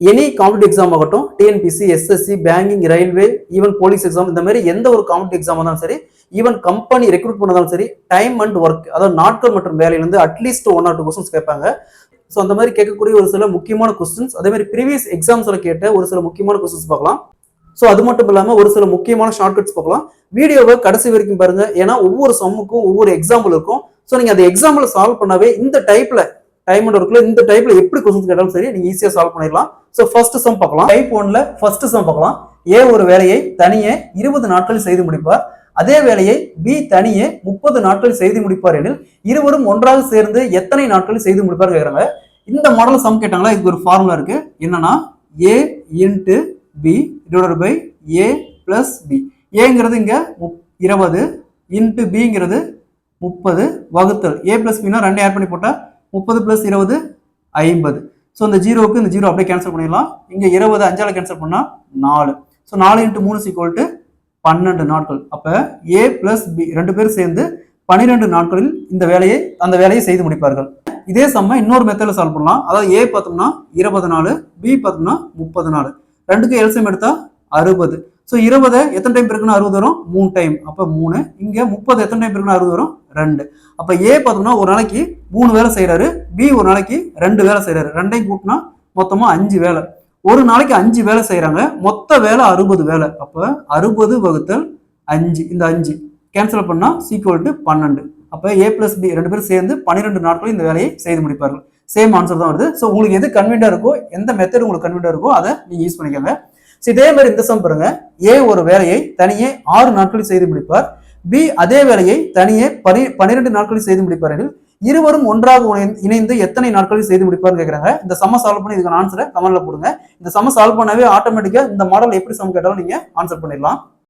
Any competitive exam ஆகட்டும், TNPSC, SSC, banking, railway, even police exam, இந்த மாதிரி எந்த ஒரு காம்படிட்டிவ் எக்ஸாம் இருந்தாலும் சரி, ஈவன் கம்பெனி ரெக்ரூட் பண்ணதாலும் சரி, டைம் அண்ட் ஒர்க், அதாவது நாட்கள் மற்றும் வேலையிலிருந்து அட்லீஸ்ட் 1 or 2 கொஸ்டின்ஸ் கேட்பாங்க. ஸோ அந்த மாதிரி கேட்கக்கூடிய ஒரு சில முக்கியமான கொஸ்டின்ஸ், அதே மாதிரி ப்ரீவியஸ் எக்ஸாம்ஸ்ல கேட்ட ஒரு சில முக்கியமான கொஸ்டின்ஸ் பார்க்கலாம். ஸோ அது மட்டும் இல்லாமல் ஒரு சில முக்கியமான ஷார்ட்கட்ஸ் பார்க்கலாம். வீடியோவை கடைசி வரைக்கும் பாருங்க, ஏன்னா ஒவ்வொரு சம்முக்கும் ஒவ்வொரு எக்ஸாம்பிள் இருக்கும். ஸோ நீங்க அந்த எக்ஸாம்பிள் சால்வ் பண்ணாவே இந்த டைப்ல டைம் அண்ட் ஒர்க்ல இந்த டைப்ல எப்படி கொஸ்டின்ஸ் கேட்டாலும் சரி நீங்க ஈஸியா சால்வ் பண்ணிடலாம். ஸோ ஃபர்ஸ்ட் சம் பார்க்கலாம். டைப் 1ல ஃபர்ஸ்ட் சம் பார்க்கலாம். ஏ ஒரு வேலையை தனியே 20 நாட்களில் செய்து முடிப்பார். அதே வேலையை பி தனியே 30 நாட்களில் செய்து முடிப்பார் எனில் இருவரும் ஒன்றாக சேர்ந்து எத்தனை நாட்களில் செய்து முடிப்பார் கேட்கறாங்க. இந்த மாடல் சம் கேட்டாங்களா, இதுக்கு ஒரு ஃபார்முலா இருக்கு. என்னன்னா A into B divided by A plus B. ஏங்கிறது இங்க 20 இன்ட்டு பிங்கிறது 30 வகுத்தல் ஏ பிளஸ் பின்னா 2 ஆட் பண்ணி போட்டா 30 பிளஸ் 20 50. ஸோ இந்த ஜீரோவுக்கு இந்த ஜீரோ அப்படியே கேன்சல் பண்ணிடலாம். இங்க 20 5ஆல கேன்சல் பண்ணா 4. ஸோ 4 இன்ட்டு 3 ஈக்குவல் டு 12 நாட்கள். அப்ப ஏ பிளஸ் பி 2 பேரும் சேர்ந்து 12 நாட்களில் அந்த வேலையை செய்து முடிப்பார்கள். இதே சம்ம இன்னொரு மெத்தட்ல சால்வ் பண்ணலாம். அதாவது ஏ பார்த்தோம்னா 20 நாள், பி பார்த்தோம்னா 30 நாள். ரெண்டுக்கு எல்சிஎம் எடுத்தா 60. ஸோ 20 எத்தனை டைம் இருக்குன்னா 60 வரும், 3 டைம். அப்ப 3. இங்க 30 எத்தனை டைம் இருக்குன்னா 60 வரும், 2. அப்ப ஏ பார்த்தோம்னா ஒரு நாளைக்கு 3 வேலை செய்யறாரு, பி ஒரு நாளைக்கு 2 வேலை செய்யறாரு. 2ஐயும் கூட்டினா மொத்தமா 5 வேலை. ஒரு நாளைக்கு 5 வேலை செய்யறாங்க, மொத்த வேலை 60 வேலை. அப்ப 60 வகுத்தல் 5, இந்த 5 கேன்சல் பண்ணா ஈக்குவல் டு 12. அப்ப ஏ பிளஸ் பி 2 பேரும் சேர்ந்து 12 நாட்களில் இந்த வேலையை செய்து முடிப்பார்கள். சேம் ஆன்சர் தான் வருது. ஸோ உங்களுக்கு எது கன்வீனியா இருக்கோ, எந்த மெத்தட் உங்களுக்கு கன்வீனியா இருக்கோ அதை நீங்க யூஸ் பண்ணிக்கோங்க. இதே மாதிரி இந்த சம் பாருங்க. ஏ ஒரு வேலையை தனியே 6 நாட்களில் செய்து முடிப்பார். பி அதே வேலையை தனியே 12 நாட்களில் செய்து முடிப்பார் எனில் இருவரும் ஒன்றாக இணைந்து எத்தனை நாட்களில் செய்து முடிப்பார்னு கேட்கறாங்க. இந்த சம சால்வ் பண்ணி இதுக்கான ஆன்சரை கமெண்ட்ல போடுங்க. இந்த சம சால்வ் பண்ணவே ஆட்டோமேட்டிக்கா இந்த மாடல் எப்படி சம் கேட்டாலும் நீங்க ஆன்சர் பண்ணிடலாம்.